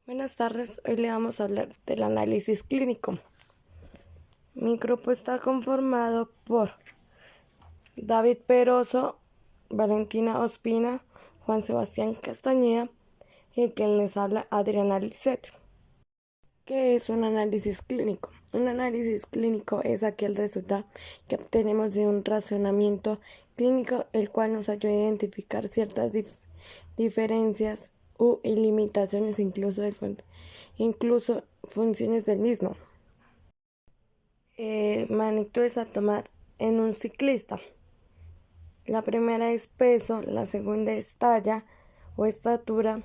Buenas tardes, hoy le vamos a hablar del análisis clínico. Mi grupo está conformado por David Peroso, Valentina Ospina, Juan Sebastián Castañeda y quien les habla Adriana Lisset. ¿Qué es un análisis clínico? Un análisis clínico es aquel resultado que obtenemos de un razonamiento clínico, el cual nos ayuda a identificar ciertas diferencias u limitaciones, incluso funciones del mismo. Magnitudes a tomar en un ciclista. La primera es peso, la segunda es talla o estatura,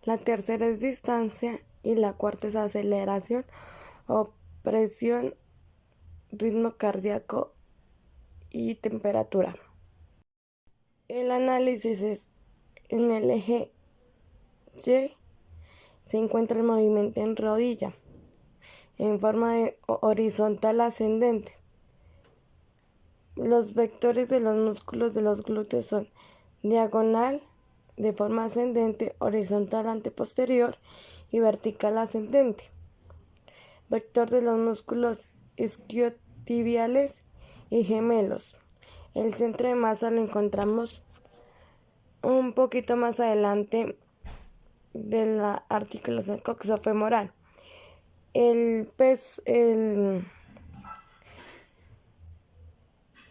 la tercera es distancia y la cuarta es aceleración o presión, ritmo cardíaco y temperatura. El análisis es en el eje Y se encuentra el movimiento en rodilla en forma de horizontal ascendente. Los vectores de los músculos de los glúteos son diagonal de forma ascendente, horizontal anteposterior y vertical ascendente. Vector de los músculos isquiotibiales y gemelos. El centro de masa lo encontramos un poquito más adelante de la articulación coxofemoral.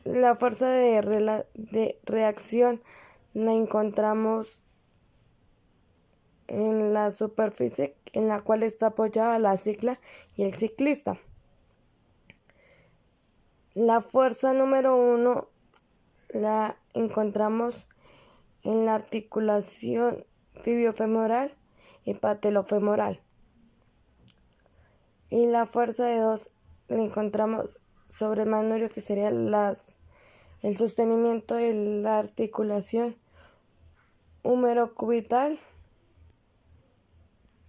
La fuerza de reacción la encontramos en la superficie en la cual está apoyada la cicla y el ciclista. La fuerza número 1 la encontramos en la articulación tibiofemoral y patelofemoral. Y la fuerza de 2 la encontramos sobre el manubrio, que sería el sostenimiento de la articulación húmero-cubital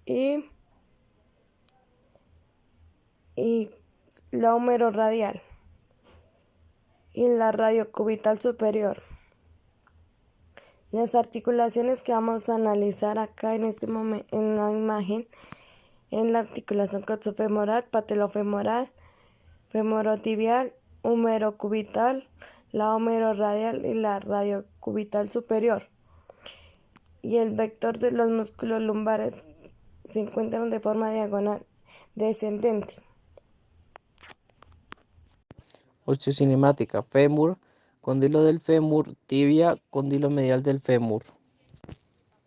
y la húmero radial y la radiocubital superior. Las articulaciones que vamos a analizar acá en este momento en la imagen en la articulación coxofemoral, patelofemoral, femorotibial, húmero-cubital, la húmero-radial y la radiocubital superior. Y el vector de los músculos lumbares se encuentran de forma diagonal descendente. Osteocinemática: fémur, cóndilo del fémur, tibia, cóndilo medial del fémur.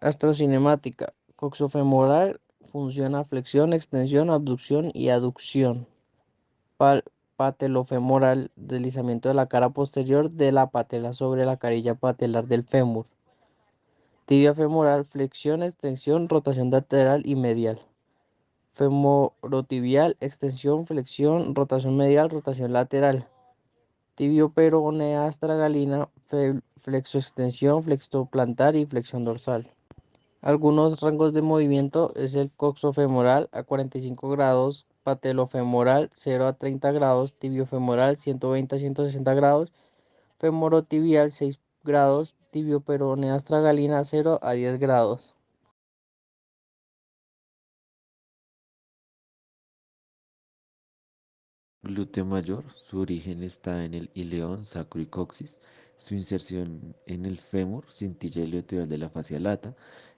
Astrocinemática: coxofemoral, funciona flexión, extensión, abducción y aducción. Patelofemoral: deslizamiento de la cara posterior de la patela sobre la carilla patelar del fémur. Tibia femoral: flexión, extensión, rotación lateral y medial. Femorotibial: extensión, flexión, rotación medial, rotación lateral. Tibio peronea astragalina: flexoextensión, flexoplantar y flexión dorsal. Algunos rangos de movimiento es el coxofemoral a 45 grados, patelofemoral 0 a 30 grados, tibiofemoral 120 a 160 grados, femorotibial 6 grados, tibio peronea astragalina 0 a 10 grados. Glúteo mayor: su origen está en el ileón sacro y coxis, su inserción en el fémur, cintilla iliotibial de la fascia lata,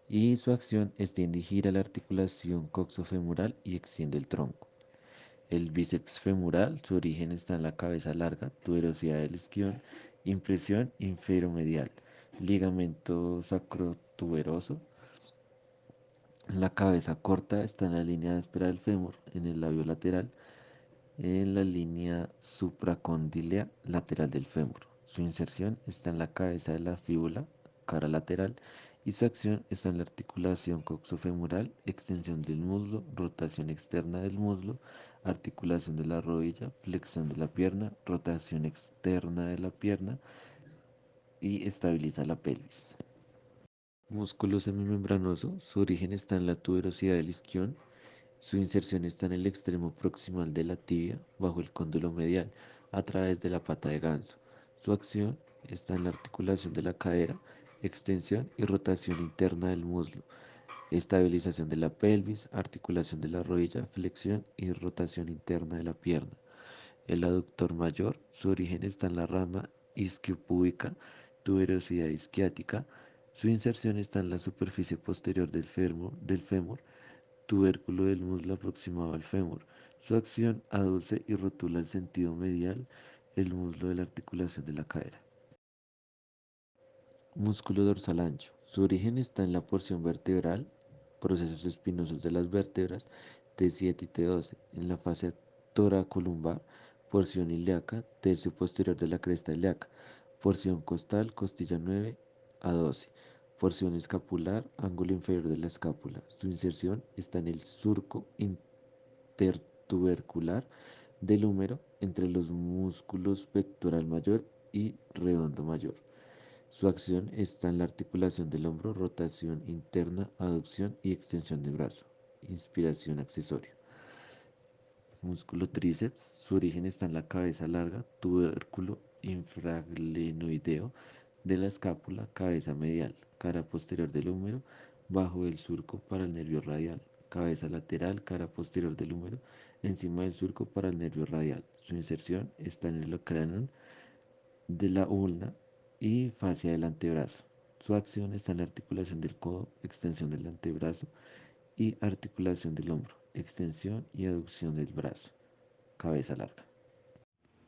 y su acción extiende y gira la articulación coxofemoral y extiende el tronco. El bíceps femoral: su origen está en la cabeza larga, tuberosidad del isquion, impresión inferomedial, ligamento sacrotuberoso. La cabeza corta está en la línea áspera del fémur, en el labio lateral, en la línea supracondilea lateral del fémur. Su inserción está en la cabeza de la fíbula, cara lateral, y su acción está en la articulación coxofemoral, extensión del muslo, rotación externa del muslo, articulación de la rodilla, flexión de la pierna, rotación externa de la pierna y estabiliza la pelvis. Músculo semimembranoso: su origen está en la tuberosidad del isquion. Su inserción está en el extremo proximal de la tibia, bajo el cóndulo medial, a través de la pata de ganso. Su acción está en la articulación de la cadera, extensión y rotación interna del muslo, estabilización de la pelvis, articulación de la rodilla, flexión y rotación interna de la pierna. El aductor mayor, su origen está en la rama isquiopúbica, tuberosidad isquiática. Su inserción está en la superficie posterior del fémur, tubérculo del muslo aproximado al fémur. Su acción aduce y rotula el sentido medial, el muslo de la articulación de la cadera. Músculo dorsal ancho. Su origen está en la porción vertebral, procesos espinosos de las vértebras T7 y T12, en la fascia toracolumbar, porción ilíaca, tercio posterior de la cresta ilíaca, porción costal, costilla 9 a 12, porción escapular, ángulo inferior de la escápula. Su inserción está en el surco intertubercular del húmero, entre los músculos pectoral mayor y redondo mayor. Su acción está en la articulación del hombro, rotación interna, aducción y extensión de brazo. Inspiración accesorio. Músculo tríceps. Su origen está en la cabeza larga, tubérculo infraglenoideo de la escápula, cabeza medial, cara posterior del húmero, bajo del surco para el nervio radial, cabeza lateral, cara posterior del húmero, encima del surco para el nervio radial. Su inserción está en el cráneo de la ulna y fascia del antebrazo. Su acción está en la articulación del codo, extensión del antebrazo y articulación del hombro, extensión y aducción del brazo, cabeza larga.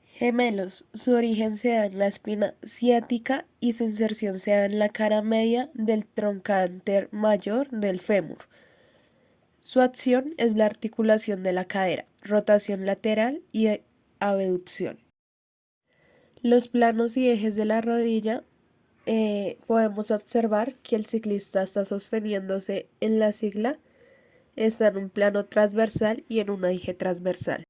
Gemelos. Su origen se da en la espina ciática y su inserción se da en la cara media del trocánter mayor del fémur. Su acción es la articulación de la cadera, rotación lateral y abducción. Los planos y ejes de la rodilla, podemos observar que el ciclista está sosteniéndose en la sigla, está en un plano transversal y en un eje transversal.